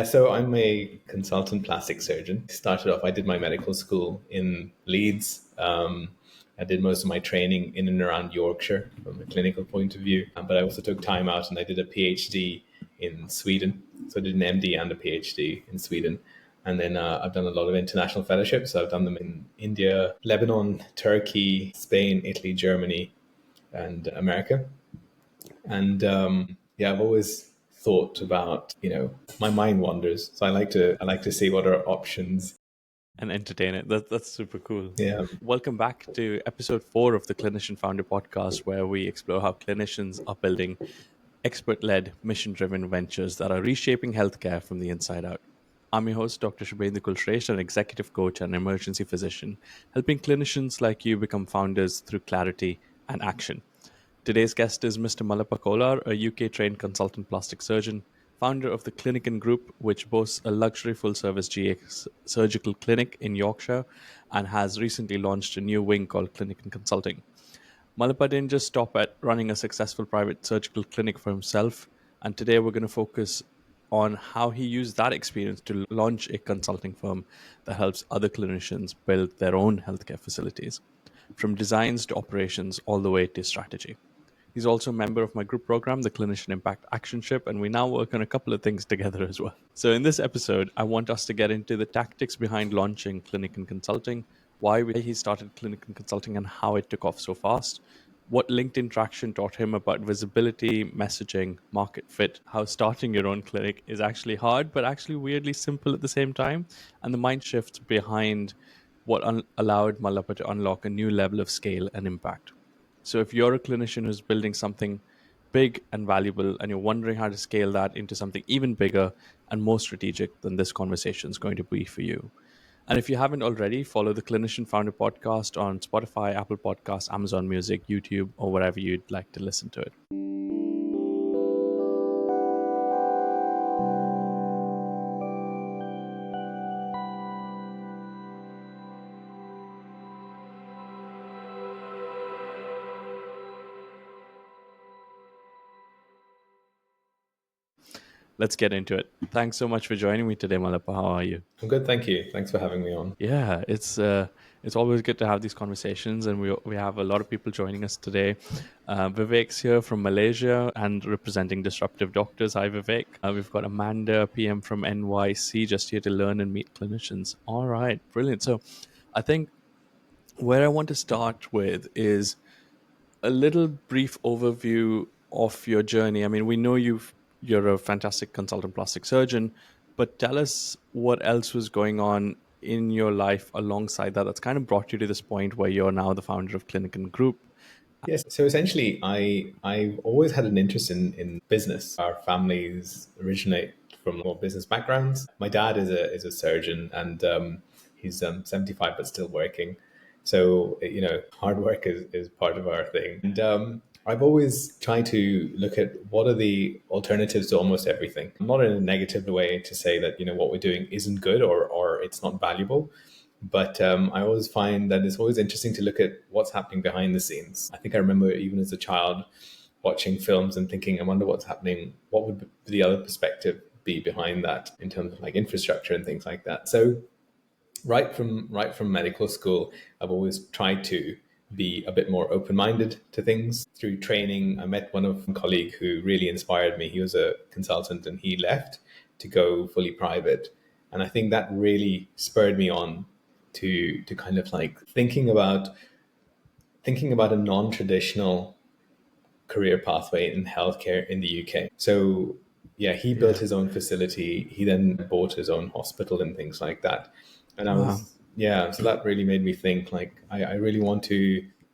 So I'm a consultant plastic surgeon. Started off, I did my medical school in Leeds. I did most of my training in and around Yorkshire from a clinical point of view. But I also took time out and I did a PhD in Sweden. So I did an MD and a PhD in Sweden. And then I've done a lot of international fellowships. So I've done them in India, Lebanon, Turkey, Spain, Italy, Germany, and America. And yeah, I've always thought about, my mind wanders. So I like to see what are options. And entertain it. That's super cool. Yeah. Welcome back to episode 4 of the Clinician Founder podcast, where we explore how clinicians are building expert led, mission driven ventures that are reshaping healthcare from the inside out. I'm your host, Dr. Shubhendra Kulshresht, an executive coach and emergency physician, helping clinicians like you become founders through clarity and action. Today's guest is Mr. Mallappa Kolar, a UK trained consultant plastic surgeon, founder of the Clinikin group, which boasts a luxury full service GX surgical clinic in Yorkshire and has recently launched a new wing called Clinikin Consulting. Mallappa didn't just stop at running a successful private surgical clinic for himself, and today we're going to focus on how he used that experience to launch a consulting firm that helps other clinicians build their own healthcare facilities, from designs to operations all the way to strategy. He's also a member of my group program, the Clinician Impact Actionship, and we now work on a couple of things together as well. So, in this episode, I want us to get into the tactics behind launching Clinikin Consulting, why he started Clinikin Consulting and how it took off so fast, what LinkedIn traction taught him about visibility, messaging, market fit, how starting your own clinic is actually hard, but actually weirdly simple at the same time, and the mind shifts behind what allowed Mallappa to unlock a new level of scale and impact. So if you're a clinician who's building something big and valuable and you're wondering how to scale that into something even bigger and more strategic, then this conversation is going to be for you. And if you haven't already, follow the Clinician Founder podcast on Spotify, Apple Podcasts, Amazon Music, YouTube, or wherever you'd like to listen to it. Let's get into it. Thanks so much for joining me today, Mallappa. How are you? I'm good, thank you. Thanks for having me on. Yeah, it's always good to have these conversations, and we have a lot of people joining us today. Vivek's here from Malaysia and representing Disruptive Doctors. Hi, Vivek. We've got Amanda, PM from NYC, just here to learn and meet clinicians. All right, brilliant. So, I think where I want to start with is a little brief overview of your journey. I mean, we know you're a fantastic consultant plastic surgeon, but tell us what else was going on in your life alongside that that's kind of brought you to this point where you're now the founder of Clinikin Group. Yes. So essentially, I've always had an interest in business. Our families originate from more business backgrounds. My dad is a surgeon, and he's 75 but still working. So hard work is part of our thing. And I've always tried to look at what are the alternatives to almost everything. Not in a negative way to say that what we're doing isn't good or it's not valuable. But I always find that it's always interesting to look at what's happening behind the scenes. I think I remember even as a child watching films and thinking, I wonder what's happening. What would the other perspective be behind that in terms of like infrastructure and things like that? So right from medical school, I've always tried to be a bit more open-minded to things. Through training, I met one of my colleague who really inspired me. He was a consultant and he left to go fully private. And I think that really spurred me on to kind of like thinking about a non-traditional career pathway in healthcare in the UK. So yeah, he built his own facility. He then bought his own hospital and things like that. And Wow. so that really made me think like, I really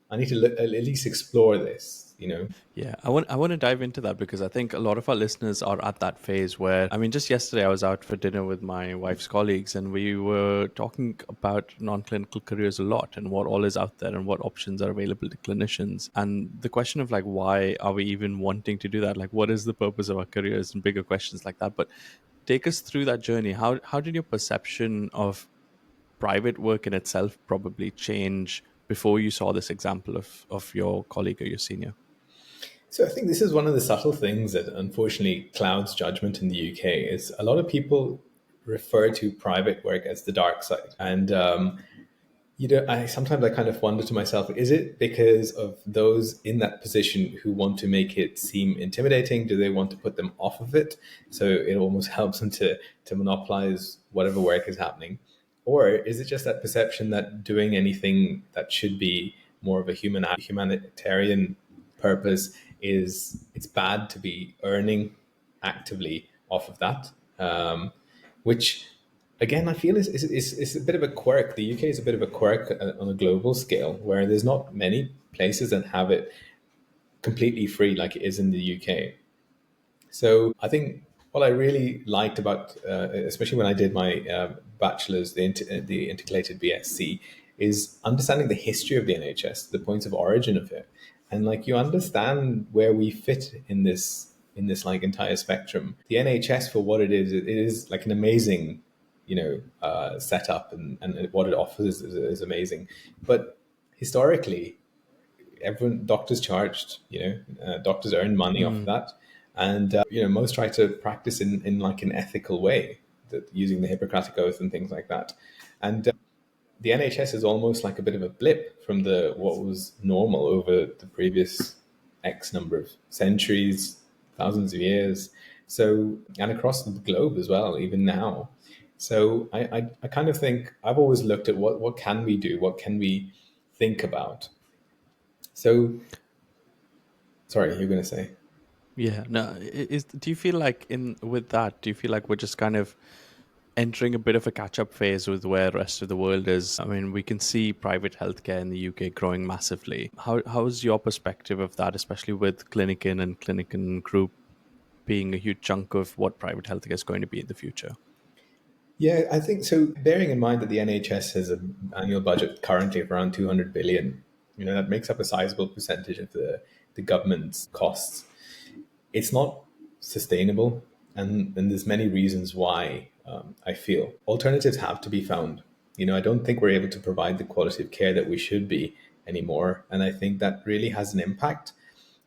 I need to at least explore this. Yeah, I want to dive into that because I think a lot of our listeners are at that phase where, I mean, just yesterday I was out for dinner with my wife's colleagues and we were talking about non-clinical careers a lot and what all is out there and what options are available to clinicians. And the question of like, why are we even wanting to do that? Like, what is the purpose of our careers and bigger questions like that? But take us through that journey. How did your perception of private work in itself probably change before you saw this example of your colleague or your senior? So I think this is one of the subtle things that unfortunately clouds judgment in the UK is a lot of people refer to private work as the dark side. And I sometimes I kind of wonder to myself, is it because of those in that position who want to make it seem intimidating? Do they want to put them off of it? So it almost helps them to monopolize whatever work is happening. Or is it just that perception that doing anything that should be more of a humanitarian purpose is it's bad to be earning actively off of that? Which again, I feel is a bit of a quirk. The UK is a bit of a quirk on a global scale, where there's not many places that have it completely free like it is in the UK. So I think what I really liked about, especially when I did my bachelor's, the intercalated BSc, is understanding the history of the NHS, the points of origin of it, and like you understand where we fit in this like entire spectrum. The NHS for what it is like an amazing, setup, and what it offers is amazing. But historically, everyone doctors charged, doctors earn money off of Mm, that, and most try to practice in like an ethical way, that using the Hippocratic oath and things like that. And the NHS is almost like a bit of a blip from the what was normal over the previous X number of centuries, thousands of years. So, and across the globe as well, even now. So I kind of think I've always looked at what can we do, what can we think about. So, sorry, you're going to say. yeah. No, do you feel like in with that, do you feel like we're just kind of entering a bit of a catch-up phase with where the rest of the world is? I mean, we can see private healthcare in the UK growing massively. How's your perspective of that, especially with Clinikin and Clinikin Group being a huge chunk of what private healthcare is going to be in the future? Yeah, I think so. Bearing in mind that the NHS has an annual budget currently of around 200 billion, that makes up a sizable percentage of the government's costs. It's not sustainable, and there's many reasons why. I feel alternatives have to be found. I don't think we're able to provide the quality of care that we should be anymore, and I think that really has an impact.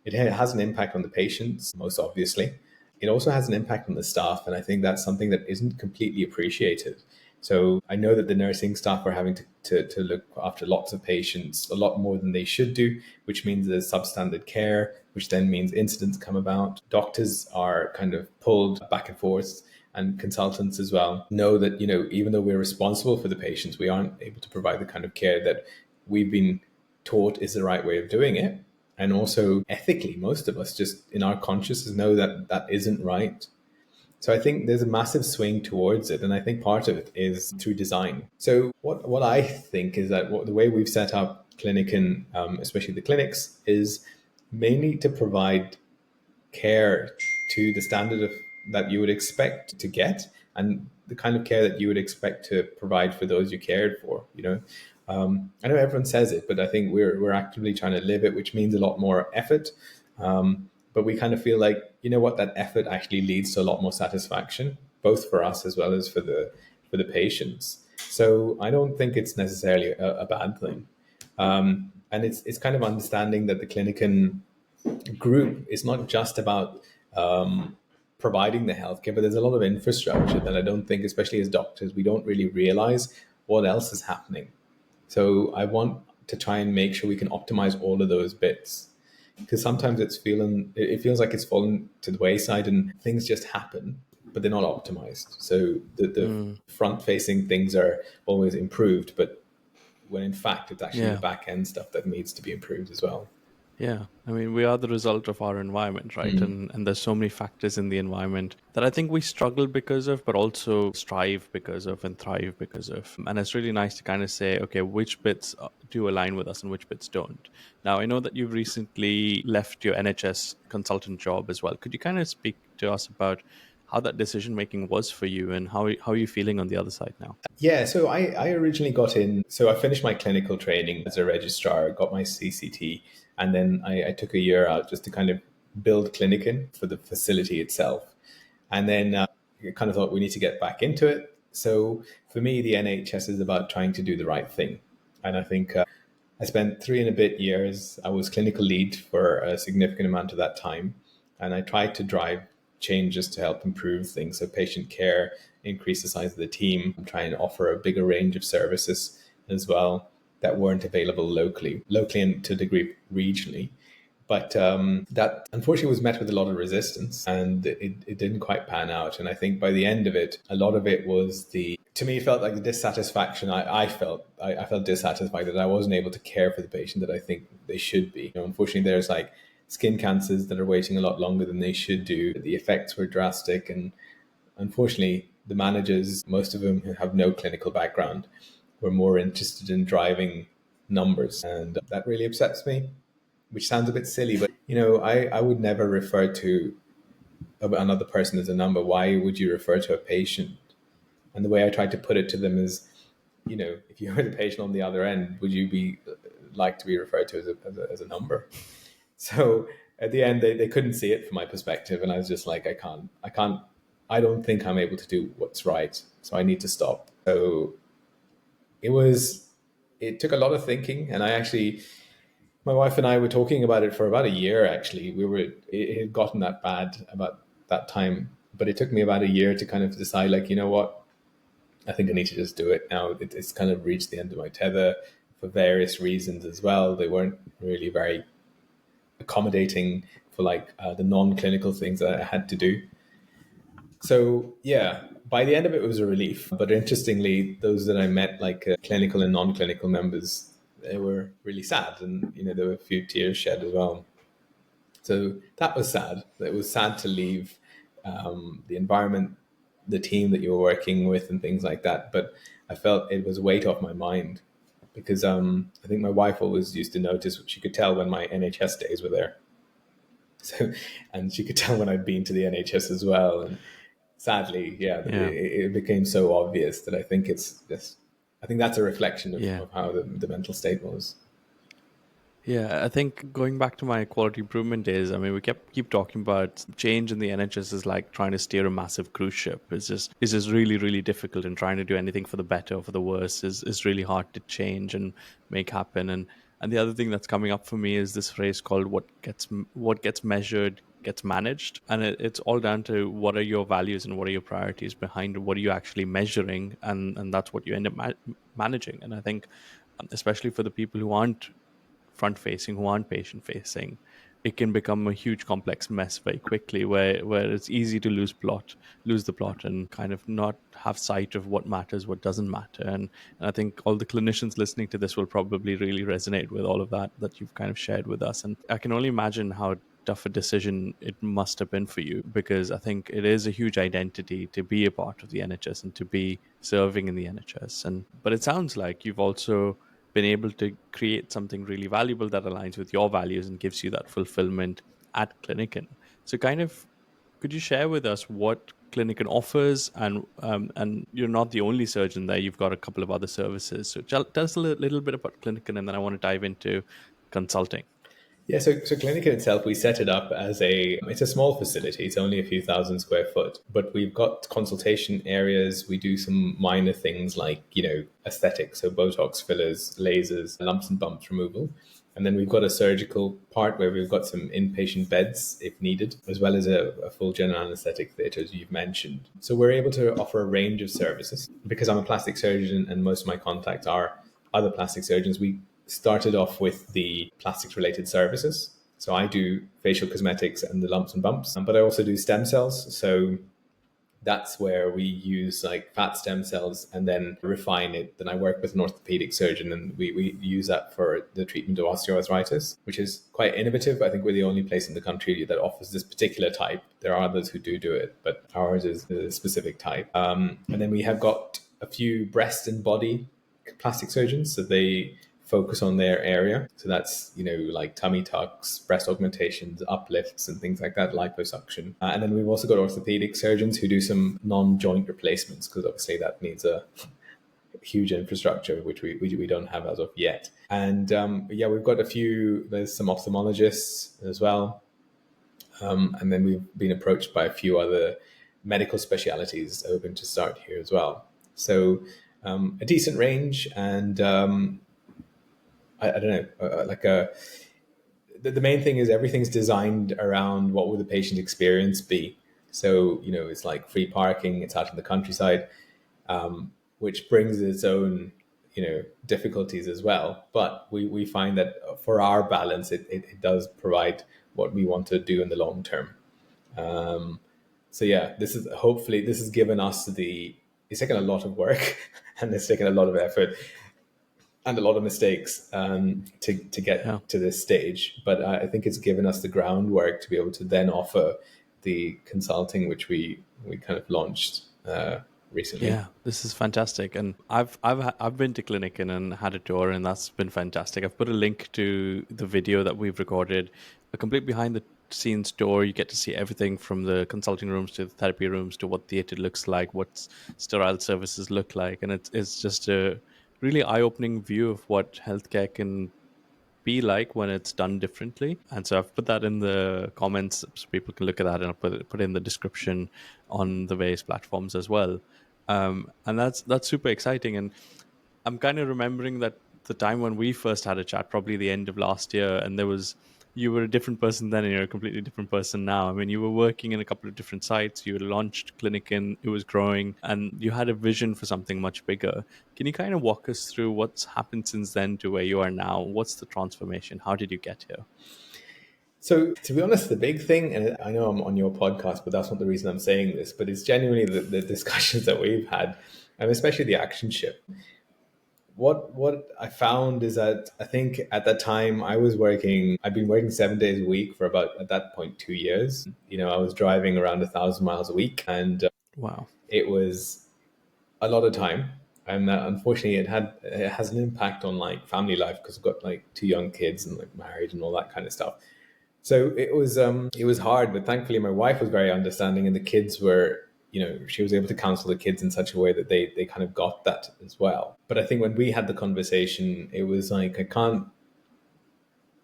It has an impact on the patients, most obviously. It also has an impact on the staff, and I think that's something that isn't completely appreciated. So I know that the nursing staff are having to look after lots of patients, a lot more than they should do, which means there's substandard care, which then means incidents come about. Doctors are kind of pulled back and forth, and consultants as well know that, even though we're responsible for the patients, we aren't able to provide the kind of care that we've been taught is the right way of doing it. And also ethically, most of us just in our consciousness know that that isn't right. So I think there's a massive swing towards it, and I think part of it is through design. So what I think is that the way we've set up Clinikin, especially the clinics, is mainly to provide care to the standard of that you would expect to get, and the kind of care that you would expect to provide for those you cared for. I know everyone says it, but I think we're actively trying to live it, which means a lot more effort. But we kind of feel like, what, that effort actually leads to a lot more satisfaction, both for us as well as for the patients. So I don't think it's necessarily a bad thing. And it's kind of understanding that the Clinican group is not just about providing the healthcare, but there's a lot of infrastructure that I don't think, especially as doctors, we don't really realize what else is happening. So I want to try and make sure we can optimize all of those bits, because sometimes it feels like it's fallen to the wayside and things just happen, but they're not optimized. So the Mm, front facing things are always improved, but when in fact it's actually the yeah. back end stuff that needs to be improved as well. Yeah, I mean, we are the result of our environment, right? And there's so many factors in the environment that I think we struggle because of, but also strive because of and thrive because of. And it's really nice to kind of say, okay, which bits do align with us and which bits don't. Now, I know that you've recently left your NHS consultant job as well. Could you kind of speak to us about how that decision making was for you and how are you feeling on the other side now? Yeah, so I originally got in, so I finished my clinical training as a registrar, got my CCT, and then I took a year out just to kind of build Clinikin for the facility itself. And then I kind of thought we need to get back into it. So for me, the NHS is about trying to do the right thing. And I think I spent 3 and a bit years. I was clinical lead for a significant amount of that time. And I tried to drive changes to help improve things. So patient care, increase the size of the team, try and offer a bigger range of services as well that weren't available locally and to a degree regionally. But that unfortunately was met with a lot of resistance, and it didn't quite pan out. And I think by the end of it, a lot of it was to me, it felt like the dissatisfaction. I felt dissatisfied that I wasn't able to care for the patient that I think they should be. Unfortunately, there's like skin cancers that are waiting a lot longer than they should do. The effects were drastic. And unfortunately, the managers, most of them who have no clinical background, were more interested in driving numbers. And that really upsets me, which sounds a bit silly, but I would never refer to another person as a number. Why would you refer to a patient? And the way I tried to put it to them is, if you were the patient on the other end, would you be like to be referred to as a number? So at the end, they couldn't see it from my perspective, and I was just like, I don't think I'm able to do what's right, so I need to stop. So it was, it took a lot of thinking, and my wife and I were talking about it for about a year. Actually, it had gotten that bad about that time, but it took me about a year to kind of decide, like, you know what, I think I need to just do it now. It's kind of reached the end of my tether for various reasons as well. They weren't really very accommodating for like the non-clinical things that I had to do. So yeah, by the end of it, it was a relief. But interestingly, those that I met, like clinical and non-clinical members, they were really sad, and there were a few tears shed as well. So that was sad. It was sad to leave the environment, the team that you were working with, and things like that. But I felt it was a weight off my mind because I think my wife always used to notice. She could tell when my NHS days were there. So, and she could tell when I'd been to the NHS as well. And sadly, yeah, Yeah. it became so obvious that I think it's just, I think that's a reflection Yeah. of how the mental state was. Yeah, I think going back to my quality improvement days, I mean, we keep talking about change in the NHS is like trying to steer a massive cruise ship. It's just really, really difficult, and trying to do anything for the better or for the worse is really hard to change and make happen. And the other thing that's coming up for me is this phrase called what gets measured gets managed, and it's all down to what are your values and what are your priorities behind what are you actually measuring, and that's what you end up managing. And I think, especially for the people who aren't front facing, who aren't patient facing, it can become a huge complex mess very quickly, where it's easy to lose the plot, and kind of not have sight of what matters, what doesn't matter. And I think all the clinicians listening to this will probably really resonate with all of that you've kind of shared with us. And I can only imagine how tough a decision it must have been for you, because I think it is a huge identity to be a part of the NHS and to be serving in the NHS. And but it sounds like you've also been able to create something really valuable that aligns with your values and gives you that fulfillment at Clinikin. So, kind of, could you share with us what Clinikin offers? And you're not the only surgeon there; you've got a couple of other services. So, tell us a little bit about Clinikin, and then I want to dive into consulting. Yeah, so Clinikin itself, we set it up as it's a small facility. It's only a few thousand square foot, but we've got consultation areas. We do some minor things like, aesthetics, so Botox fillers, lasers, lumps and bumps removal. And then we've got a surgical part where we've got some inpatient beds if needed, as well as a full general anesthetic theatre, as you've mentioned. So we're able to offer a range of services. Because I'm a plastic surgeon and most of my contacts are other plastic surgeons, we started off with the plastics related services. So I do facial cosmetics and the lumps and bumps, but I also do stem cells. So that's where we use like fat stem cells and then refine it. Then I work with an orthopedic surgeon, and we use that for the treatment of osteoarthritis, which is quite innovative. I think we're the only place in the country that offers this particular type. There are others who do it, but ours is a specific type. And then we have got a few breast and body plastic surgeons, so they focus on their area. So that's, like tummy tucks, breast augmentations, uplifts, and things like that, liposuction. And then we've also got orthopedic surgeons who do some non-joint replacements, because obviously that needs a huge infrastructure, which we don't have as of yet. And yeah, we've got there's some ophthalmologists as well. And then we've been approached by a few other medical specialities open to start here as well. So a decent range, and I don't know, like a the main thing is everything's designed around what would the patient experience be. So, it's like free parking, it's out in the countryside, which brings its own, difficulties as well. But we find that for our balance, it does provide what we want to do in the long term. So yeah, this has given us it's taken a lot of work and it's taken a lot of effort and a lot of mistakes to Yeah. get to this stage. But I think it's given us the groundwork to be able to then offer the consulting, which we kind of launched recently. Yeah, this is fantastic, and I've been to Clinikin and had a tour, and that's been fantastic. I've put a link to the video that we've recorded, a complete behind the scenes tour. You get to see everything from the consulting rooms to the therapy rooms to what theatre looks like, what sterile services look like, and it's just a really eye opening view of what healthcare can be like when it's done differently. And so I've put that in the comments so people can look at that, and I'll put it in the description on the various platforms as well. And that's super exciting. And I'm kind of remembering that the time when we first had a chat, probably the end of last year, and you were a different person then and you're a completely different person now. I mean, you were working in a couple of different sites, you launched Clinikin, it was growing, and you had a vision for something much bigger. Can you kind of walk us through what's happened since then to where you are now? What's the transformation? How did you get here? So, to be honest, the big thing, and I know I'm on your podcast, but that's not the reason I'm saying this, but it's genuinely the discussions that we've had, and especially the action ship. What I found is that I think at that time I'd been working 7 days a week for about, at that point, 2 years. I was driving around 1,000 miles a week, and Wow. it was a lot of time. And unfortunately, it has an impact on like family life because I've got like two young kids and like married and all that kind of stuff. So it was hard, but thankfully my wife was very understanding, and the kids were, she was able to counsel the kids in such a way that they kind of got that as well. But I think when we had the conversation, it was like, I can't.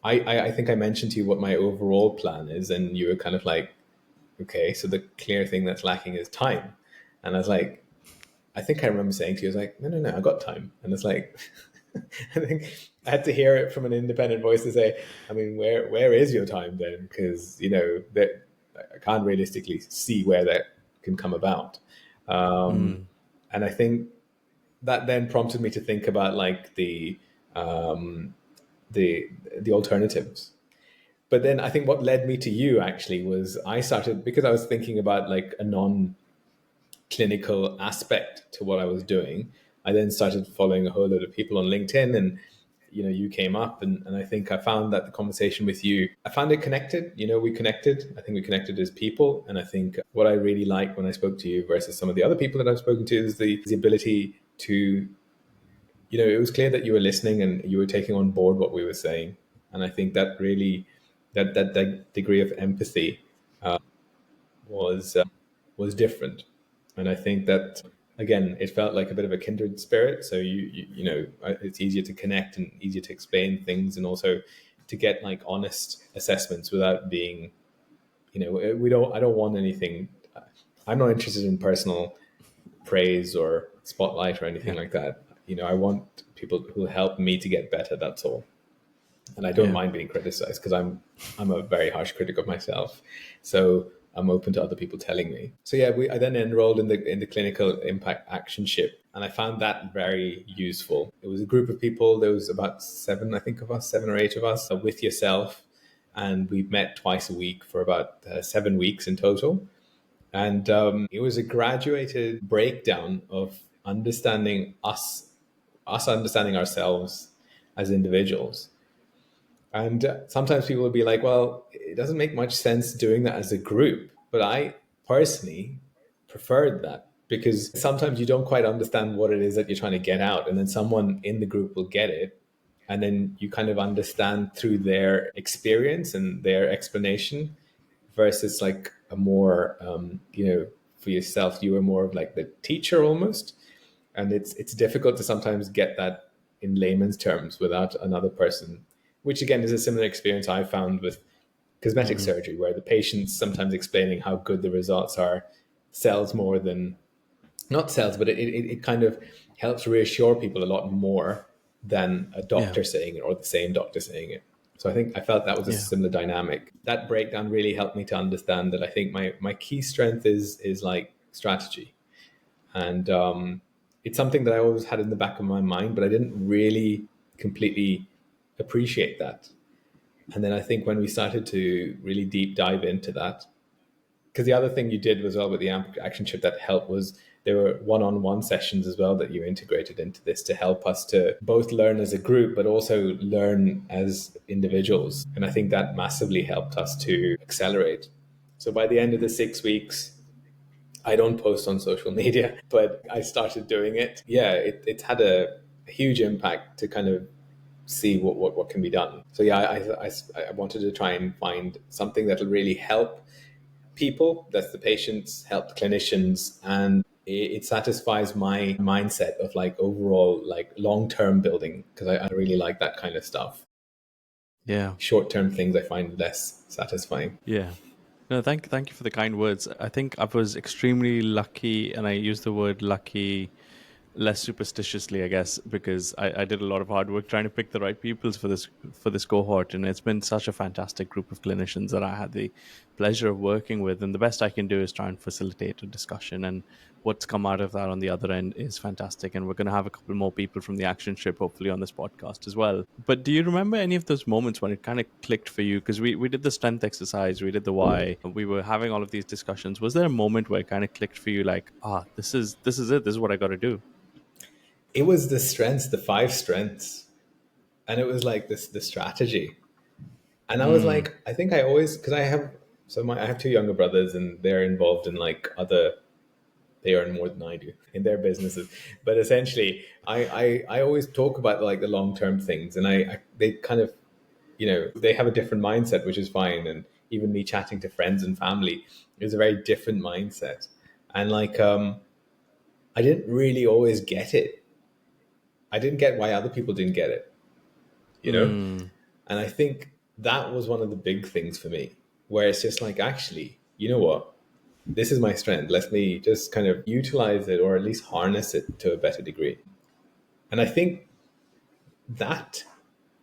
I think I mentioned to you what my overall plan is, and you were kind of like, okay, so the clear thing that's lacking is time, and I was like, I think I remember saying to you, I was like, no, no, no, I got time, and it's like, I think I had to hear it from an independent voice to say, I mean, where is your time then? Because that I can't realistically see where that can come about. Um, Mm. and I think that then prompted me to think about like the the alternatives. But then I think what led me to you actually was I started because I was thinking about like a non clinical aspect to what I was doing. I then started following a whole lot of people on LinkedIn, and you came up, and I think I found that the conversation with you, I found it connected. We connected. I think we connected as people, and I think what I really liked when I spoke to you versus some of the other people that I've spoken to is the ability to, it was clear that you were listening and you were taking on board what we were saying, and I think that really that degree of empathy was different. And I think that again, it felt like a bit of a kindred spirit. So it's easier to connect and easier to explain things, and also to get like honest assessments without being, I don't want anything. I'm not interested in personal praise or spotlight or anything Yeah. like that. I want people who help me to get better. That's all. And I don't Yeah. mind being criticized because I'm a very harsh critic of myself. So I'm open to other people telling me. So yeah, I then enrolled in the clinical impact action ship, and I found that very useful. It was a group of people. There was about seven, I think, of us, 7 or 8 of us, with yourself, and we met twice a week for about 7 weeks in total. And it was a graduated breakdown of understanding us understanding ourselves as individuals. And sometimes people will be like, well, it doesn't make much sense doing that as a group. But I personally preferred that because sometimes you don't quite understand what it is that you're trying to get out. And then someone in the group will get it. And then you kind of understand through their experience and their explanation versus like a more, for yourself, you were more of like the teacher almost. And it's difficult to sometimes get that in layman's terms without another person, which again is a similar experience I found with cosmetic Hmm. surgery, where the patient's sometimes explaining how good the results are sells more than not sells, but it kind of helps reassure people a lot more than a Yeah. doctor saying it or the same doctor saying it. So I felt that was a Yeah. similar dynamic. That breakdown really helped me to understand that I think my key strength is like strategy. And it's something that I always had in the back of my mind, but I didn't really completely appreciate that. And then I think when we started to really deep dive into that, because the other thing you did as well with the action chip that helped was there were one-on-one sessions as well that you integrated into this to help us to both learn as a group but also learn as individuals, and I think that massively helped us to accelerate. So by the end of the 6 weeks, I don't post on social media, but I started doing it. Yeah, it's had a huge impact to kind of see what can be done. So yeah, I wanted to try and find something that'll really help people, that's the patients, help the clinicians, and it satisfies my mindset of like overall like long-term building, because I really like that kind of stuff. Yeah. Short-term things I find less satisfying. Yeah. No, thank you for the kind words. I think I was extremely lucky, and I use the word lucky less superstitiously, I guess, because I did a lot of hard work trying to pick the right peoples for this cohort, and it's been such a fantastic group of clinicians that I had the pleasure of working with. And the best I can do is try and facilitate a discussion, and what's come out of that on the other end is fantastic. And we're going to have a couple more people from the action ship hopefully on this podcast as well. But do you remember any of those moments when it kind of clicked for you? Because we did the strength exercise, we did the why, we were having all of these discussions. Was there a moment where it kind of clicked for you, like, this is it, this is what I got to do? It was the strengths, the five strengths, and it was like this the strategy. And I was Mm, like, I think I always, because I have two younger brothers and they're involved in like other, they earn more than I do in their businesses. But essentially, I always talk about like the long term things, and they kind of, they have a different mindset, which is fine. And even me chatting to friends and family is a very different mindset. And like, I didn't really always get it. I didn't get why other people didn't get it, you know? mm, And I think that was one of the big things for me, where it's just like, actually, you know what? This is my strength. Let me just kind of utilize it or at least harness it to a better degree. And I think that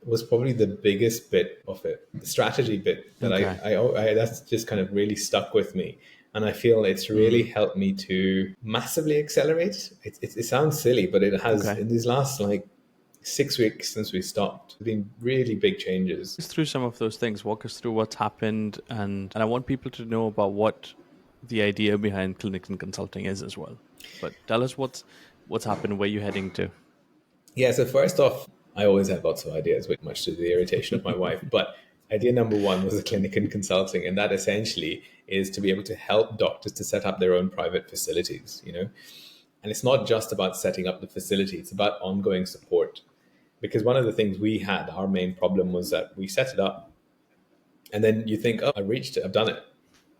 was probably the biggest bit of it, the strategy bit that okay. I that's just kind of really stuck with me. And I feel it's really Mm, helped me to massively accelerate. It sounds silly, but it has okay. in these last like 6 weeks since we stopped, there's been really big changes. Us through some of those things. Walk us through what's happened, and I want people to know about what the idea behind Clinikin Consulting is as well. But tell us what's happened, where you're heading to. Yeah, so first off, I always had lots of ideas, which much to the irritation of my wife. But idea number one was the clinic and consulting, and that essentially is to be able to help doctors to set up their own private facilities, And it's not just about setting up the facility, it's about ongoing support. Because one of the things we had, our main problem was that we set it up and then you think, oh, I reached it, I've done it.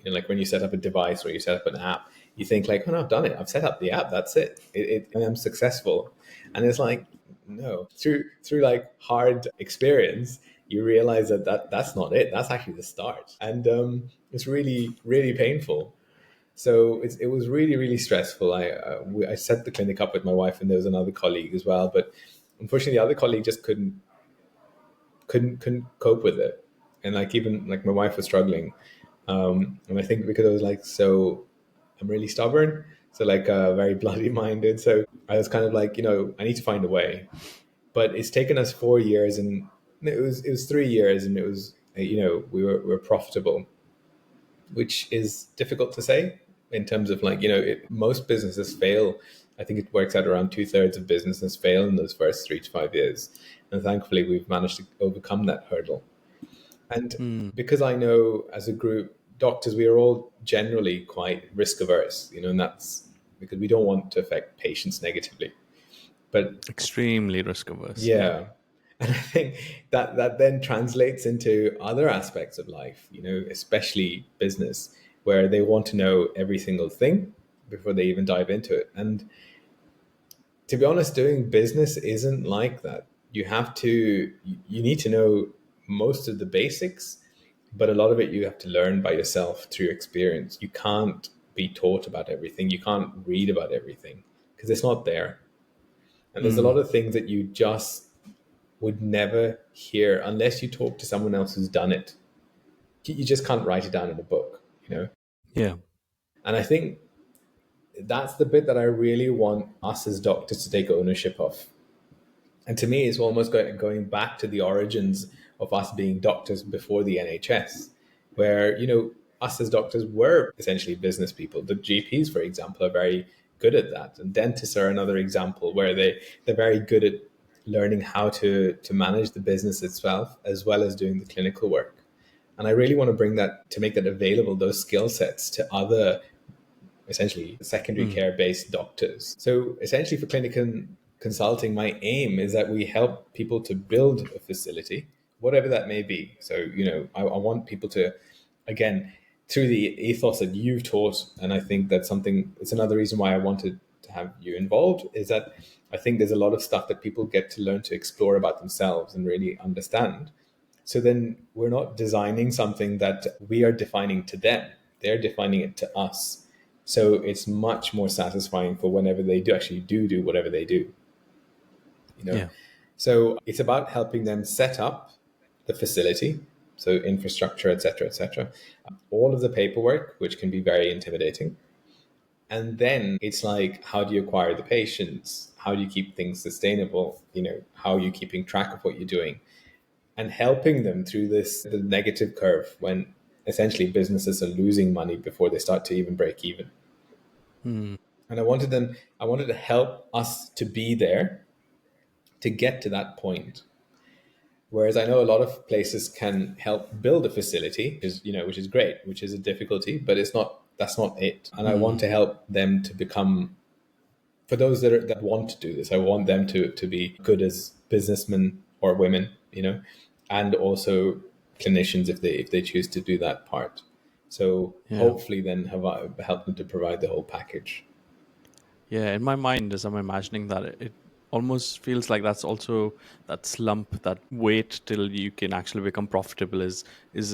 Like when you set up a device or you set up an app, you think like, oh no, I've done it, I've set up the app, that's it. I'm successful. And it's like, no, through like hard experience, you realize that's not it. That's actually the start, and it's really really painful. So it was really really stressful. I set the clinic up with my wife, and there was another colleague as well, but unfortunately, the other colleague just couldn't cope with it, and like even like my wife was struggling, and I think because I was like, so I'm really stubborn, so like very bloody minded, so I was kind of like, I need to find a way. But it's taken us 4 years, and it was 3 years, and it was, we were profitable, which is difficult to say in terms of like, most businesses fail. I think it works out around two-thirds of businesses fail in those first 3 to 5 years, and thankfully we've managed to overcome that hurdle. And Mm, because I know as a group, doctors, we are all generally quite risk averse, and that's because we don't want to affect patients negatively. But extremely risk averse. Yeah. yeah. And I think that then translates into other aspects of life, especially business, where they want to know every single thing before they even dive into it. And to be honest, doing business isn't like that. You need to know most of the basics, but a lot of it you have to learn by yourself through experience. You can't be taught about everything. You can't read about everything because it's not there. And there's a lot Mm, of things that you just would never hear unless you talk to someone else who's done it. You just can't write it down in a book, you know? Yeah. And I think that's the bit that I really want us as doctors to take ownership of. And to me, it's almost going back to the origins of us being doctors before the NHS, where, us as doctors were essentially business people. The GPs, for example, are very good at that. And dentists are another example where they're very good at learning how to manage the business itself as well as doing the clinical work. And I really want to bring that to make that available, those skill sets to other essentially secondary Mm. care based doctors. So essentially for Clinikin consulting, my aim is that we help people to build a facility, whatever that may be. So, I want people to, again, through the ethos that you've taught, and I think that's something, it's another reason why I wanted to have you involved, is that I think there's a lot of stuff that people get to learn to explore about themselves and really understand. So then we're not designing something that we are defining to them. They're defining it to us. So it's much more satisfying for whenever they do whatever they do, you know. Yeah. So it's about helping them set up the facility, so infrastructure, etc., etc. All of the paperwork, which can be very intimidating. And then it's like, how do you acquire the patients? How do you keep things sustainable? How are you keeping track of what you're doing? And helping them through the negative curve when essentially businesses are losing money before they start to even break even. Mm. And I wanted to help us to be there to get to that point. Whereas I know a lot of places can help build a facility, which is great, which is a difficulty, but that's not it. And I want Mm. to help them to become, for those that want to do this, I want them to be good as businessmen or women, and also clinicians if they choose to do that part. So Yeah. hopefully then help them to provide the whole package. Yeah, in my mind, as I'm imagining that, it almost feels like that's also that slump, that wait till you can actually become profitable is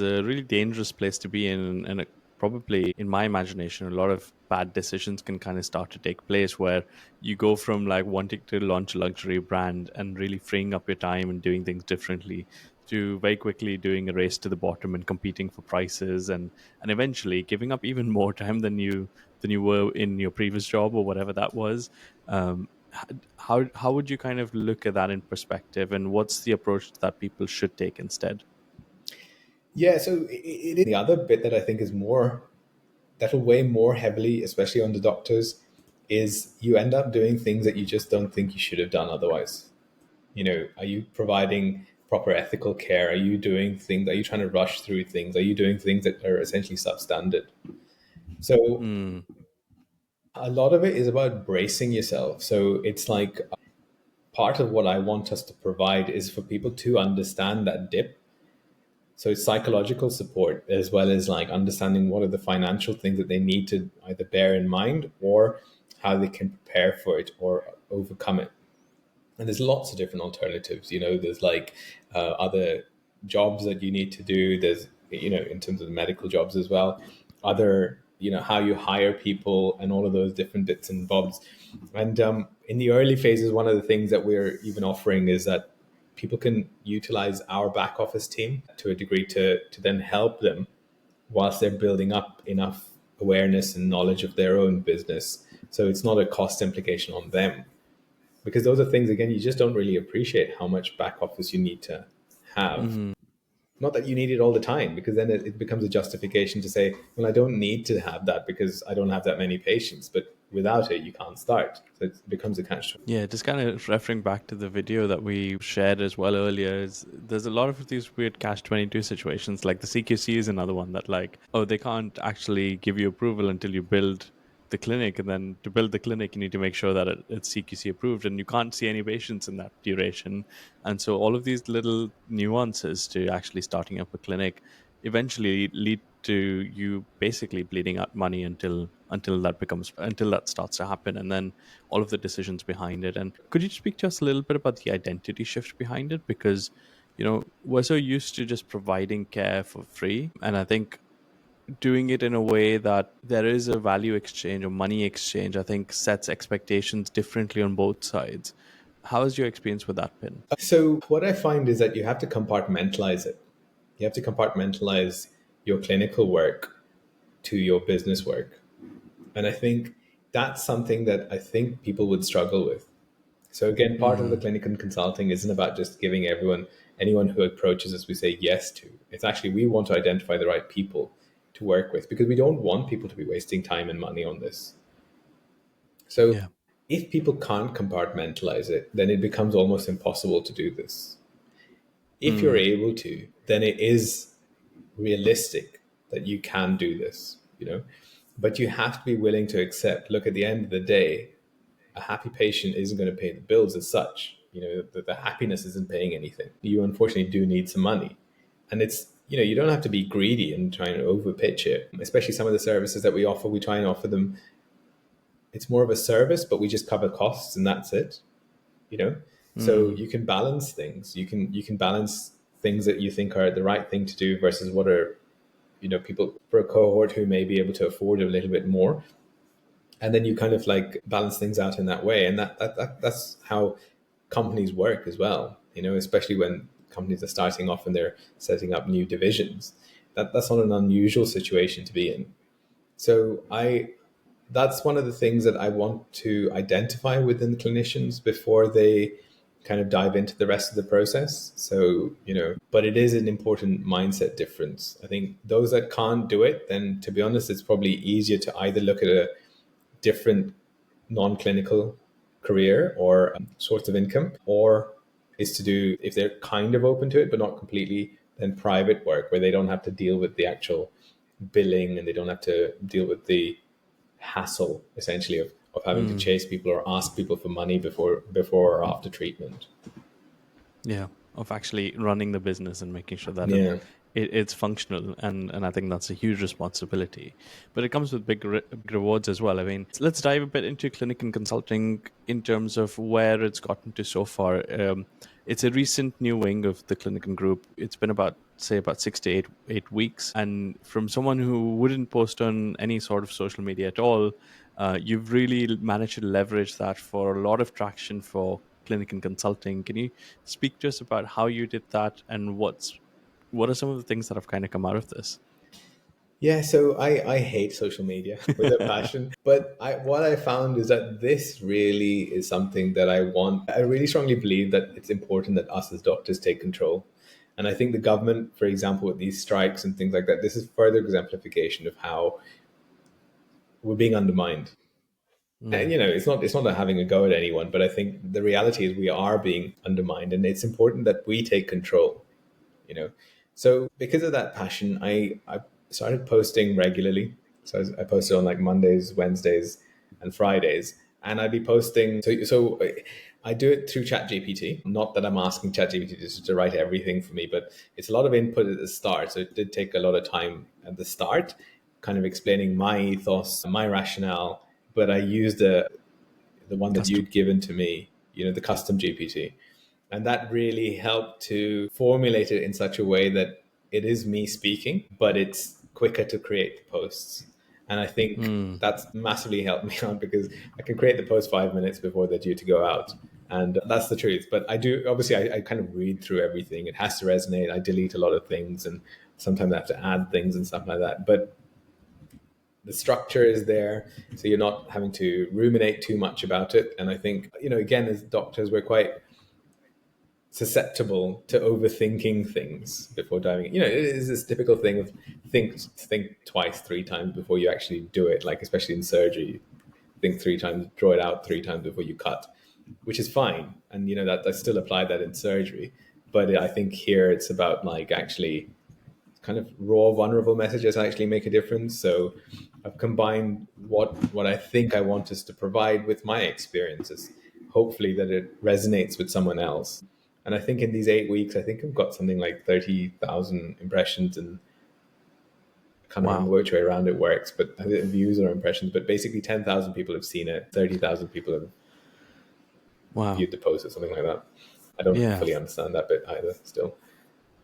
a really dangerous place to be in, and probably in my imagination, a lot of bad decisions can kind of start to take place where you go from like wanting to launch a luxury brand and really freeing up your time and doing things differently to very quickly doing a race to the bottom and competing for prices and eventually giving up even more time than you were in your previous job or whatever that was. How would you kind of look at that in perspective, and what's the approach that people should take instead? Yeah, so it is the other bit that I think is more, that'll weigh more heavily, especially on the doctors, is you end up doing things that you just don't think you should have done otherwise. Are you providing proper ethical care? Are you doing things? Are you trying to rush through things? Are you doing things that are essentially substandard? So Mm. a lot of it is about bracing yourself. So it's like part of what I want us to provide is for people to understand that dip. So it's psychological support as well as like understanding what are the financial things that they need to either bear in mind or how they can prepare for it or overcome it. And there's lots of different alternatives. There's like other jobs that you need to do. There's, in terms of the medical jobs as well, other, how you hire people and all of those different bits and bobs. And in the early phases, one of the things that we're even offering is that people can utilize our back office team to a degree to then help them whilst they're building up enough awareness and knowledge of their own business. So it's not a cost implication on them, because those are things, again, you just don't really appreciate how much back office you need to have. Mm. Not that you need it all the time, because then it becomes a justification to say, well, I don't need to have that because I don't have that many patients, but without it you can't start. So it becomes a catch. Yeah, just kind of referring back to the video that we shared as well earlier, is there's a lot of these weird catch 22 situations. Like the CQC is another one that, like, oh, they can't actually give you approval until you build the clinic, and then to build the clinic you need to make sure that it's CQC approved, and you can't see any patients in that duration. And so all of these little nuances to actually starting up a clinic eventually lead to you basically bleeding out money until that starts to happen, and then all of the decisions behind it. And could you speak to us a little bit about the identity shift behind it? Because we're so used to just providing care for free, and I think doing it in a way that there is a value exchange or money exchange, I think sets expectations differently on both sides. How has your experience with that been? So what I find is that you have to compartmentalize it. You have to compartmentalize your clinical work to your business work. And I think that's something that I think people would struggle with. So again, part of the Clinikin consulting isn't about just giving anyone who approaches us, we say yes to. It's actually, we want to identify the right people to work with because we don't want people to be wasting time and money on this. So Yeah. if people can't compartmentalize it, then it becomes almost impossible to do this. If you're able to, then it is realistic that you can do this, but you have to be willing to accept, look, at the end of the day, a happy patient isn't going to pay the bills as such. The happiness isn't paying anything. You unfortunately do need some money. And it's, you don't have to be greedy and try and overpitch it. Especially some of the services that we offer, we try and offer them. It's more of a service, but we just cover costs and that's it. So you can balance things. You can balance things that you think are the right thing to do versus what are, people for a cohort who may be able to afford a little bit more, and then you kind of like balance things out in that way. And that's how companies work as well, especially when companies are starting off and they're setting up new divisions. That's not an unusual situation to be in. So that's one of the things that I want to identify within clinicians before they kind of dive into the rest of the process. So, but it is an important mindset difference. I think those that can't do it, then to be honest, it's probably easier to either look at a different non-clinical career or source of income, or is to do, if they're kind of open to it but not completely, then private work where they don't have to deal with the actual billing and they don't have to deal with the hassle essentially of having to chase people or ask people for money before or after treatment. Yeah, of actually running the business and making sure that Yeah. it's functional, and I think that's a huge responsibility. But it comes with big rewards as well. I mean, let's dive a bit into clinic and consulting in terms of where it's gotten to so far. It's a recent new wing of the Clinikin group. It's been about, say, about 6 to 8 weeks, and from someone who wouldn't post on any sort of social media at all, you've really managed to leverage that for a lot of traction for clinic and consulting. Can you speak to us about how you did that and what are some of the things that have kind of come out of this? Yeah, so I hate social media with a passion, but what I found is that this really is something that I want. I really strongly believe that it's important that us as doctors take control. And I think the government, for example, with these strikes and things like that, this is further exemplification of how we're being undermined. And it's not having a go at anyone, but I think the reality is we are being undermined, and it's important that we take control. you know so because of that passion, I started posting regularly. So I posted on like Mondays, Wednesdays, and Fridays, and I'd be posting. So I do it through ChatGPT. Not that I'm asking ChatGPT just to write everything for me, but it's a lot of input at the start, so it did take a lot of time at the start, kind of explaining my ethos, my rationale. But I used the one that Custom. you'd given to me, the custom GPT. And that really helped to formulate it in such a way that it is me speaking, but it's quicker to create the posts. And I think that's massively helped me out because I can create the post 5 minutes before they're due to go out. And that's the truth. But I do, obviously, I kind of read through everything. It has to resonate. I delete a lot of things and sometimes I have to add things and stuff like that. But the structure is there, so you're not having to ruminate too much about it. And I think, again, as doctors, we're quite susceptible to overthinking things before diving. It is this typical thing of think twice, three times before you actually do it. Like especially in surgery, think three times, draw it out three times before you cut, which is fine. And that I still apply that in surgery. But I think here it's about like actually kind of raw, vulnerable messages actually make a difference. So I've combined what I think I want us to provide with my experiences, hopefully that it resonates with someone else. And I think in these 8 weeks, I think I've got something like 30,000 impressions, and I can't remember Wow. which way around it works, but views or impressions. But basically, 10,000 people have seen it, 30,000 people have Wow. viewed the post or something like that. I don't Yeah. fully understand that bit either still.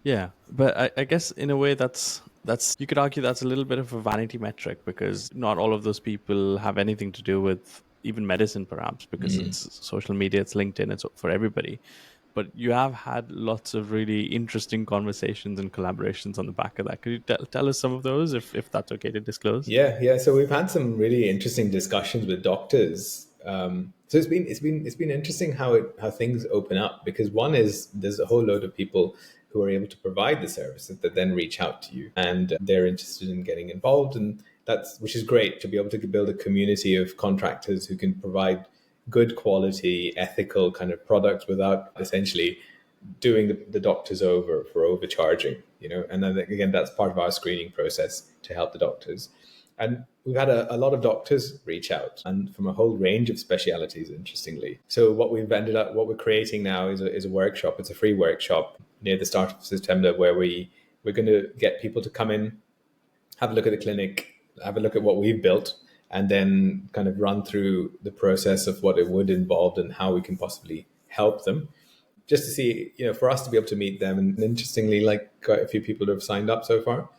Yeah. But I guess in a way that's you could argue that's a little bit of a vanity metric because not all of those people have anything to do with even medicine, perhaps, because it's social media, it's LinkedIn, it's for everybody. But you have had lots of really interesting conversations and collaborations on the back of that. Could you tell us some of those, if that's okay to disclose? Yeah, yeah. So we've had some really interesting discussions with doctors. So it's been interesting how things open up, because one is there's a whole load of people who are able to provide the services that then reach out to you, and they're interested in getting involved, and that's which is great to be able to build a community of contractors who can provide good quality, ethical kind of products without essentially doing the doctors over for overcharging, and then again, that's part of our screening process to help the doctors. And we've had a lot of doctors reach out, and from a whole range of specialities, interestingly. So what we're creating now is a workshop. It's a free workshop near the start of September, where we're going to get people to come in, have a look at the clinic, have a look at what we've built, and then kind of run through the process of what it would involve and how we can possibly help them, just to see, for us to be able to meet them. And interestingly, like, quite a few people have signed up so far.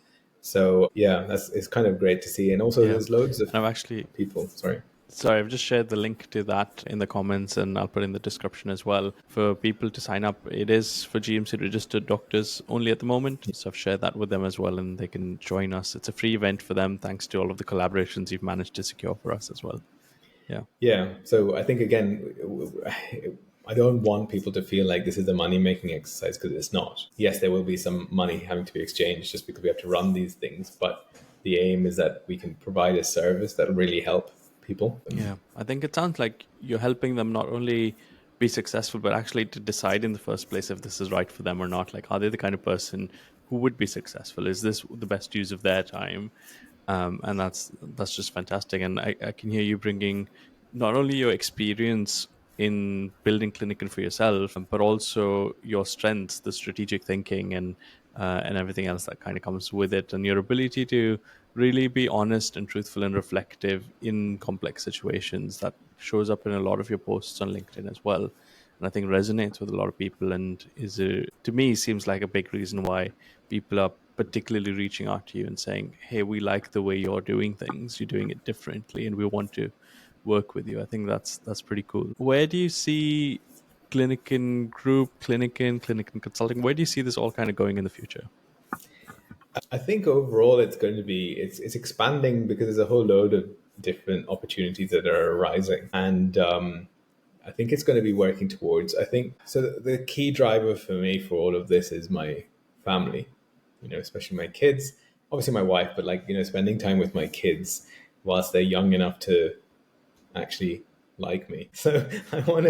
So yeah, it's kind of great to see. And also Yeah. there's loads of And I've actually, people. Sorry. sorry, I've just shared the link to that in the comments, and I'll put in the description as well for people to sign up. It is for GMC registered doctors only at the moment. So I've shared that with them as well, and they can join us. It's a free event for them, thanks to all of the collaborations you've managed to secure for us as well. Yeah. Yeah. So I think, again, I don't want people to feel like this is a money making exercise, because it's not. Yes, there will be some money having to be exchanged just because we have to run these things, but the aim is that we can provide a service that will really help people. Yeah, I think it sounds like you're helping them not only be successful, but actually to decide in the first place if this is right for them or not. Like, are they the kind of person who would be successful? Is this the best use of their time? And that's just fantastic. And I can hear you bringing not only your experience in building Clinikin for yourself, but also your strengths, the strategic thinking, and everything else that kind of comes with it, and your ability to really be honest and truthful and reflective in complex situations. That shows up in a lot of your posts on LinkedIn as well, and I think resonates with a lot of people, and to me, seems like a big reason why people are particularly reaching out to you and saying, hey, we like the way you're doing things, you're doing it differently, and we want to work with you. I think that's pretty cool. Where do you see Clinikin Group, Clinikin Consulting, where do you see this all kind of going in the future? I think overall it's going to be it's expanding, because there's a whole load of different opportunities that are arising, and I think it's going to be working towards. I think so. The key driver for me for all of this is my family, especially my kids. Obviously, my wife, but, like, spending time with my kids whilst they're young enough to actually like me. So I want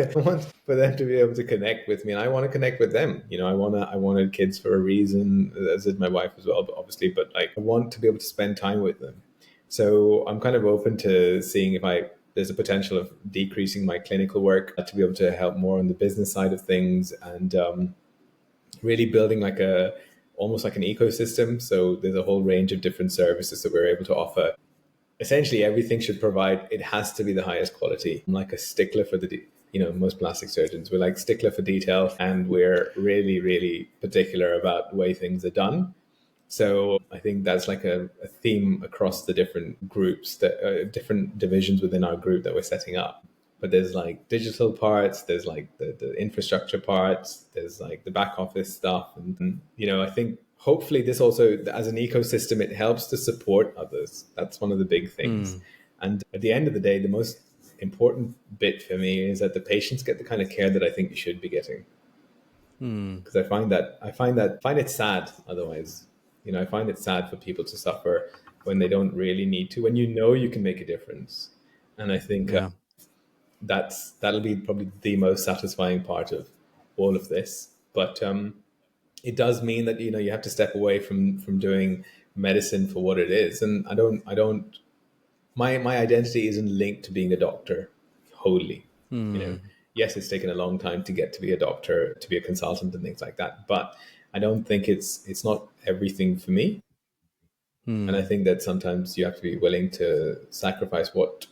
for them to be able to connect with me, and I want to connect with them. I wanted kids for a reason, as did my wife as well, but obviously, but, like, I want to be able to spend time with them. So I'm kind of open to seeing if there's a potential of decreasing my clinical work to be able to help more on the business side of things, and really building like almost like an ecosystem. So there's a whole range of different services that we're able to offer. Essentially, everything should provide, it has to be the highest quality. I'm like a stickler for most plastic surgeons, we're like stickler for detail, and we're really, really particular about the way things are done. So I think that's like a theme across the different groups, that different divisions within our group that we're setting up. But there's like digital parts, there's like the infrastructure parts, there's like the back office stuff. And I think hopefully this also, as an ecosystem, it helps to support others. That's one of the big things. And at the end of the day, the most important bit for me is that the patients get the kind of care that I think you should be getting. Because I find it sad otherwise. I find it sad for people to suffer when they don't really need to, when you can make a difference. And I think Yeah. that'll be probably the most satisfying part of all of this. But it does mean that you have to step away from doing medicine for what it is. And I don't my identity isn't linked to being a doctor wholly. You know, yes, it's taken a long time to get to be a doctor, to be a consultant, and things like that. But I don't think it's not everything for me. And I Hmm. think that sometimes you have to be willing to sacrifice what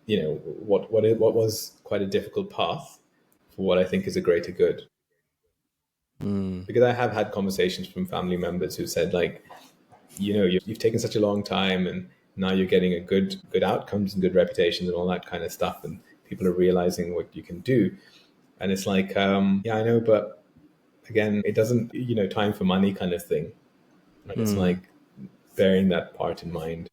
was quite a difficult path for what I think is a greater good. Hmm. Because I have had conversations from family members who said, like, you've taken such a long time, and now you're getting a good outcomes and good reputations and all that kind of stuff, and people are realizing what you can do. And it's like, yeah, I know, but again, it doesn't, time for money kind of thing. And it's Hmm. like bearing that part in mind.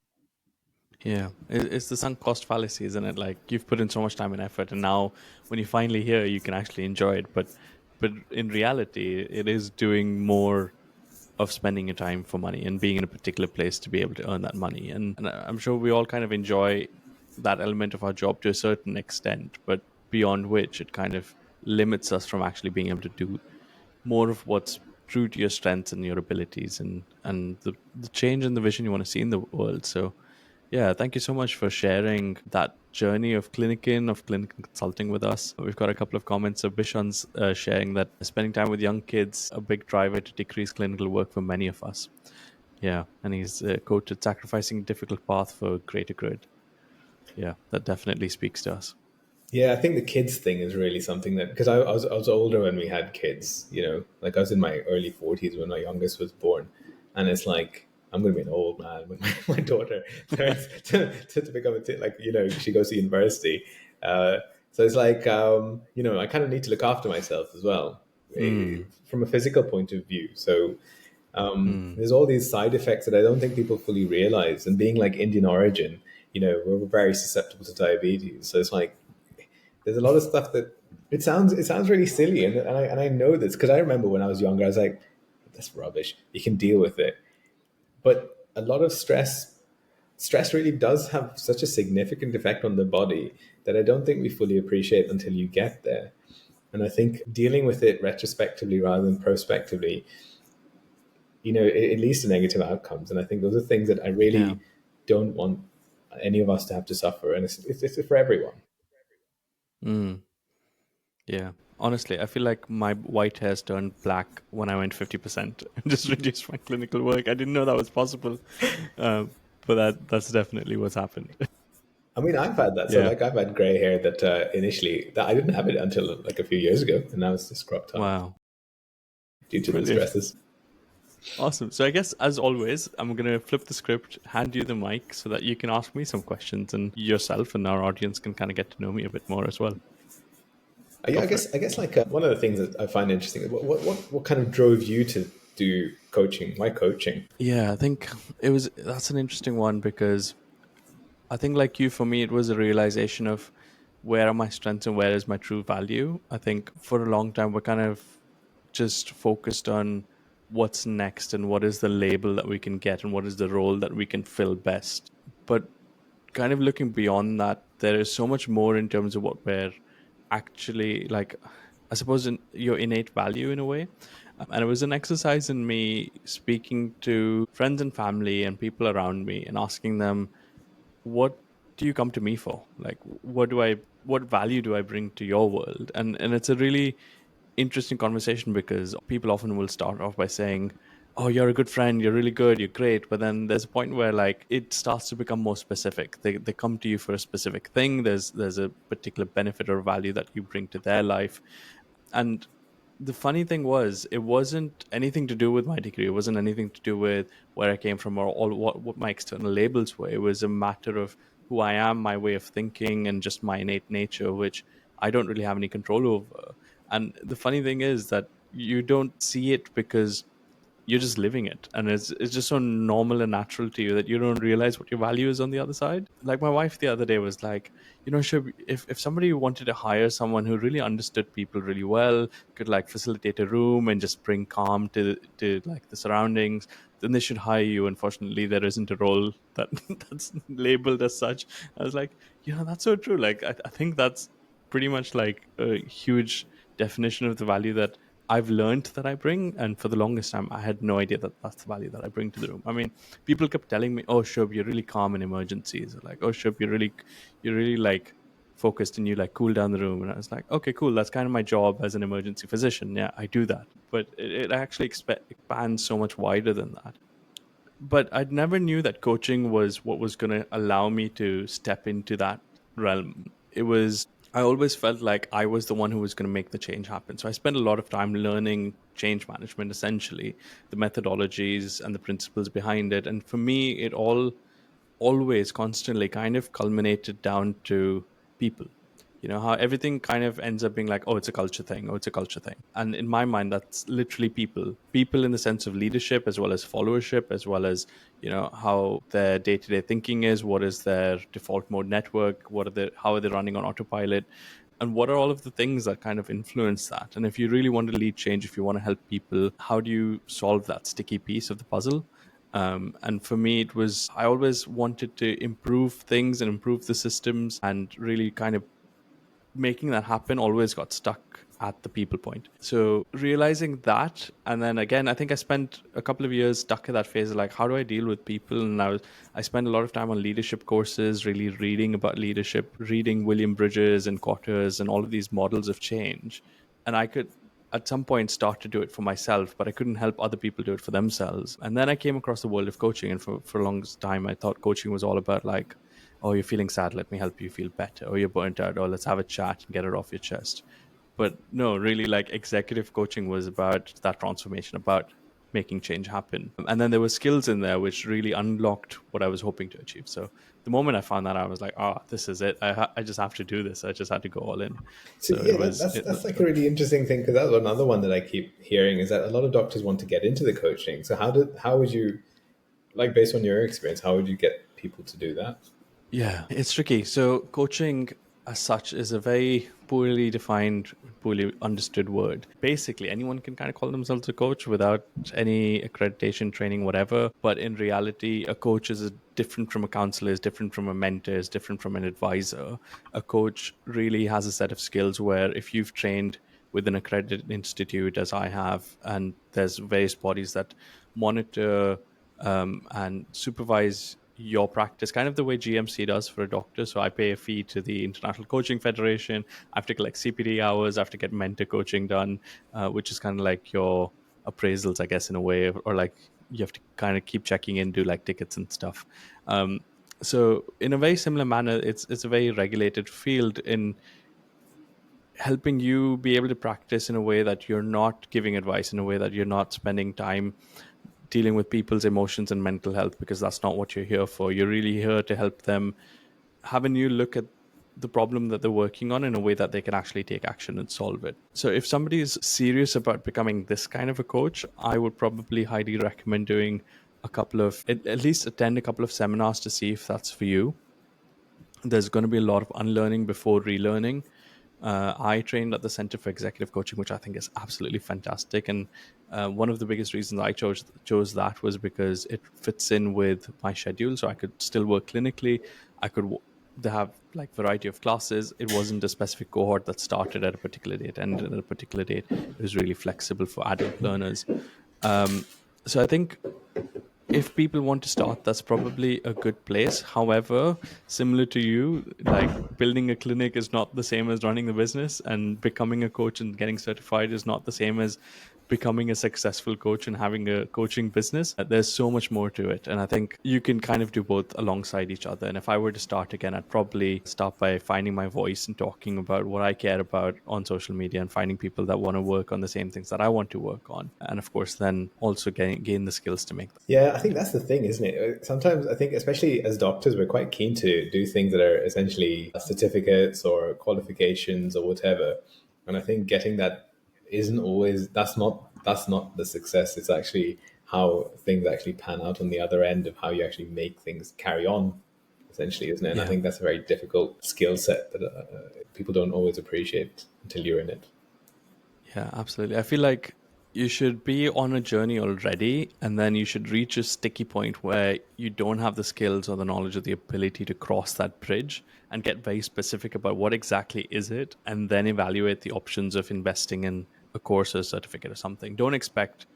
Yeah, it's the sunk cost fallacy, isn't it? Like you've put in so much time and effort, and now when you finally hear, you can actually enjoy it. But in reality, it is doing more of spending your time for money and being in a particular place to be able to earn that money. And I'm sure we all kind of enjoy that element of our job to a certain extent, but beyond which it kind of limits us from actually being able to do more of what's true to your strengths and your abilities and the change and the vision you want to see in the world. So yeah, thank you so much for sharing that journey of Clinikin, of Clinikin consulting with us. We've got a couple of comments. So Bishan's sharing that spending time with young kids, a big driver to decrease clinical work for many of us. Yeah, and he's quoted sacrificing difficult path for greater good. Yeah, that definitely speaks to us. Yeah, I think the kids thing is really something that, because I was older when we had kids, like I was in my early 40s when my youngest was born. And it's like, I'm going to be an old man when my daughter turns to become like, she goes to university. So it's like, I kind of need to look after myself as well, Mm, from a physical point of view. So mm, there's all these side effects that I don't think people fully realize. And being like Indian origin, we're very susceptible to diabetes. So it's like, there's a lot of stuff that it sounds really silly, and I know this because I remember when I was younger, I was like, "That's rubbish. You can deal with it." But a lot of stress really does have such a significant effect on the body that I don't think we fully appreciate until you get there. And I think dealing with it retrospectively rather than prospectively, it leads to negative outcomes. And I think those are things that I yeah. really don't want any of us to have to suffer. And it's for everyone. Mm, yeah. Honestly, I feel like my white hairs turned black when I went 50% and just reduced my clinical work. I didn't know that was possible. Uh, but that's definitely what's happened. I mean, I've had that. So, Yeah. like, I've had gray hair that initially that I didn't have it until like a few years ago, and now it's just crop top Wow. due to the Brilliant. stresses. Awesome. So I guess as always, I'm going to flip the script, hand you the mic so that you can ask me some questions and yourself and our audience can kind of get to know me a bit more as well. Yeah, Go I for it. guess I guess like one of the things that I find interesting. What kind of drove you to do coaching? Why coaching? Yeah, I think that's an interesting one because I think like you, for me, it was a realization of where are my strengths and where is my true value. I think for a long time, we're kind of just focused on what's next and what is the label that we can get and what is the role that we can fill best. But kind of looking beyond that, there is so much more in terms of what we're actually like, I suppose, in your innate value in a way. And it was an exercise in me speaking to friends and family and people around me and asking them, what do you come to me for? Like, what value do I bring to your world? And it's a really interesting conversation because people often will start off by saying, "Oh, you're a good friend, you're really good, you're great," but then there's a point where like it starts to become more specific. They come to you for a specific thing. There's a particular benefit or value that you bring to their life, and the funny thing was it wasn't anything to do with my degree. It wasn't anything to do with where I came from or all what my external labels were. It was a matter of who I am, my way of thinking, and just my innate nature, which I don't really have any control over. And the funny thing is that you don't see it because you're just living it, and it's just so normal and natural to you that you don't realize what your value is on the other side. Like my wife the other day was like, sure, if somebody wanted to hire someone who really understood people really well, could like facilitate a room and just bring calm to like the surroundings, then they should hire you. Unfortunately, there isn't a role that that's labeled as such. I was like, that's so true. Like I think that's pretty much like a huge definition of the value that I've learned that I bring. And for the longest time, I had no idea that that's the value that I bring to the room. I mean, people kept telling me, "Oh, Shub, you're really calm in emergencies." Or like, "Oh, Shub, you're really like focused and you like cool down the room." And I was like, "Okay, cool. That's kind of my job as an emergency physician. Yeah, I do that." But it actually expands so much wider than that. But I never knew that coaching was what was going to allow me to step into that realm. I always felt like I was the one who was going to make the change happen. So I spent a lot of time learning change management, essentially, the methodologies and the principles behind it. And for me, it all always constantly kind of culminated down to people. You know, how everything kind of ends up being like, oh, it's a culture thing, oh, it's a culture thing. And in my mind, that's literally people in the sense of leadership, as well as followership, as well as, you know, how their day-to-day thinking is, what is their default mode network, how are they running on autopilot, and what are all of the things that kind of influence that. And if you really want to lead change, if you want to help people, how do you solve that sticky piece of the puzzle? And for me, it was, I always wanted to improve things and improve the systems, and really kind of making that happen always got stuck at the people point. So realizing that, and then again, I think I spent a couple of years stuck in that phase of like, how do I deal with people? And I spent a lot of time on leadership courses, really reading about leadership, reading William Bridges and Kotters and all of these models of change. And I could at some point start to do it for myself, but I couldn't help other people do it for themselves. And then I came across the world of coaching, and for a long time I thought coaching was all about like, oh, you're feeling sad, let me help you feel better. Or you're burnt out, or let's have a chat and get it off your chest. But no, really, like executive coaching was about that transformation, about making change happen. And then there were skills in there which really unlocked what I was hoping to achieve. So the moment I found that, I was like, oh, this is it. I just have to do this. I just had to go all in. So So yeah, that's like a really interesting thing, because that's another one that I keep hearing, is that a lot of doctors want to get into the coaching. So how would you, like, based on your experience, how would you get people to do that? Yeah, it's tricky. So, coaching as such is a very poorly defined, poorly understood word. Basically, anyone can kind of call themselves a coach without any accreditation, training, whatever. But in reality, a coach is different from a counselor, is different from a mentor, is different from an advisor. A coach really has a set of skills where if you've trained with an accredited institute, as I have, and there's various bodies that monitor and supervise your practice, kind of the way GMC does for a doctor. So I pay a fee to the International Coaching Federation. I have to collect CPD hours. I have to get mentor coaching done, which is kind of like your appraisals, I guess, in a way, or like you have to kind of keep checking in, do like tickets and stuff. Um, so in a very similar manner, it's a very regulated field in helping you be able to practice in a way that you're not giving advice, in a way that you're not spending time dealing with people's emotions and mental health, because that's not what you're here for. You're really here to help them have a new look at the problem that they're working on in a way that they can actually take action and solve it. So if somebody is serious about becoming this kind of a coach, I would probably highly recommend doing a couple of, at least attend a couple of seminars to see if that's for you. There's going to be a lot of unlearning before relearning. I trained at the Center for Executive Coaching, which I think is absolutely fantastic. And one of the biggest reasons I chose that was because it fits in with my schedule. So I could still work clinically. I could they have like variety of classes. It wasn't a specific cohort that started at a particular date, ended at a particular date. It was really flexible for adult learners. So I think if people want to start, that's probably a good place. However, similar to you, like building a clinic is not the same as running the business, and becoming a coach and getting certified is not the same as becoming a successful coach and having a coaching business. There's so much more to it. And I think you can kind of do both alongside each other. And if I were to start again, I'd probably start by finding my voice and talking about what I care about on social media, and finding people that want to work on the same things that I want to work on. And of course, then also gain the skills to make that. Yeah, I think Yeah. that's the thing, isn't it? Sometimes I think, especially as doctors, we're quite keen to do things that are essentially certificates or qualifications or whatever. And I think getting that isn't always, that's not the success. It's actually how things actually pan out on the other end of how you actually make things carry on, essentially, isn't it? And I Yeah. think that's a very difficult skill set that people don't always appreciate until you're in it. Yeah, absolutely. I feel like you should be on a journey already, and then you should reach a sticky point where you don't have the skills or the knowledge or the ability to cross that bridge, and get very specific about what exactly is it, and then evaluate the options of investing in a course or a certificate or something. Don't expect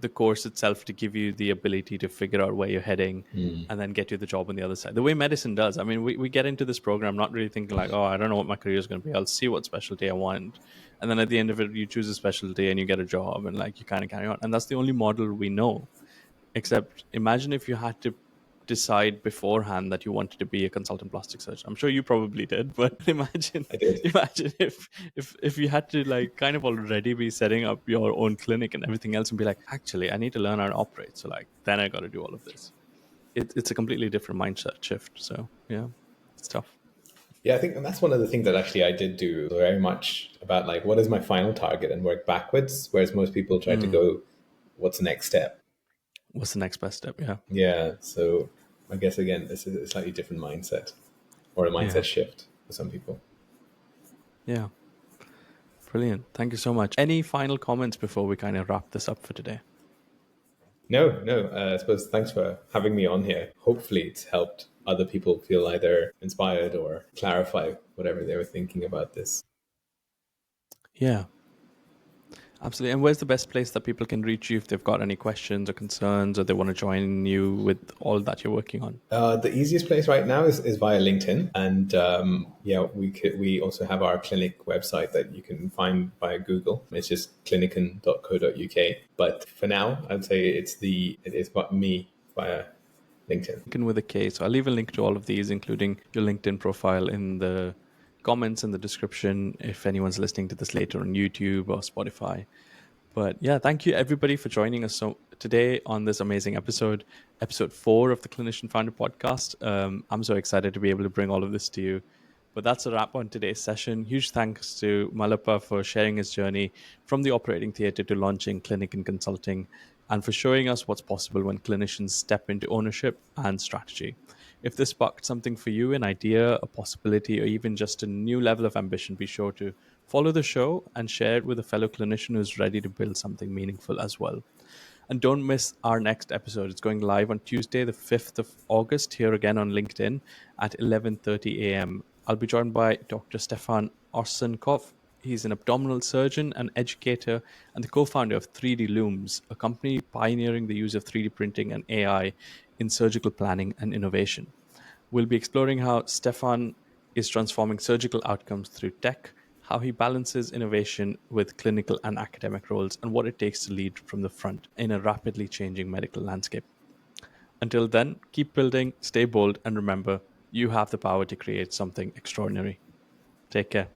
the course itself to give you the ability to figure out where you're heading and then get you the job on the other side. The way medicine does. I mean, we get into this program not really thinking like, oh, I don't know what my career is going to be. I'll see what specialty I want. And then at the end of it, you choose a specialty and you get a job, and like you kind of carry on. And that's the only model we know. Except imagine if you had to decide beforehand that you wanted to be a consultant plastic surgeon. I'm sure you probably did, but imagine I did. imagine if you had to like kind of already be setting up your own clinic and everything else, and be like, actually, I need to learn how to operate. So like then I got to do all of this. it's a completely different mindset shift. So yeah, it's tough. Yeah, I think and that's one of the things that actually I did do very much about like what is my final target and work backwards, whereas most people try to Mm. go, what's the next step? What's the next best step? Yeah. Yeah, so I guess again, this is a slightly different mindset or a Yeah. mindset shift for some people. Yeah. Brilliant. Thank you so much. Any final comments before we kind of wrap this up for today? No, no. I suppose thanks for having me on here. Hopefully, it's helped other people feel either inspired or clarify whatever they were thinking about this. Yeah. Absolutely. And where's the best place that people can reach you if they've got any questions or concerns or they want to join you with all that you're working on? The easiest place right now is via LinkedIn, and yeah, we also have our clinic website that you can find via Google. It's just clinikin.co.uk. But for now, I'd say it is about me via LinkedIn. Clinikin with a K. So I'll leave a link to all of these, including your LinkedIn profile, in the comments in the description if anyone's listening to this later on YouTube or Spotify. But yeah, thank you everybody for joining us today on this amazing episode 4 of the Clinician Founder podcast. I'm so excited to be able to bring all of this to you. But that's a wrap on today's session. Huge thanks to Mallappa for sharing his journey from the operating theatre to launching Clinikin Consulting, and for showing us what's possible when clinicians step into ownership and strategy. If this sparked something for you, an idea, a possibility, or even just a new level of ambition, be sure to follow the show and share it with a fellow clinician who's ready to build something meaningful as well. And don't miss our next episode. It's going live on Tuesday, the 5th of August, here again on LinkedIn at 11:30 a.m. I'll be joined by Dr. Stefan Orsenkov. He's an abdominal surgeon and educator and the co-founder of 3D Looms, a company pioneering the use of 3D printing and AI in surgical planning and innovation. We'll be exploring how Stefan is transforming surgical outcomes through tech, how he balances innovation with clinical and academic roles, and what it takes to lead from the front in a rapidly changing medical landscape. Until then, keep building, stay bold, and remember, you have the power to create something extraordinary. Take care.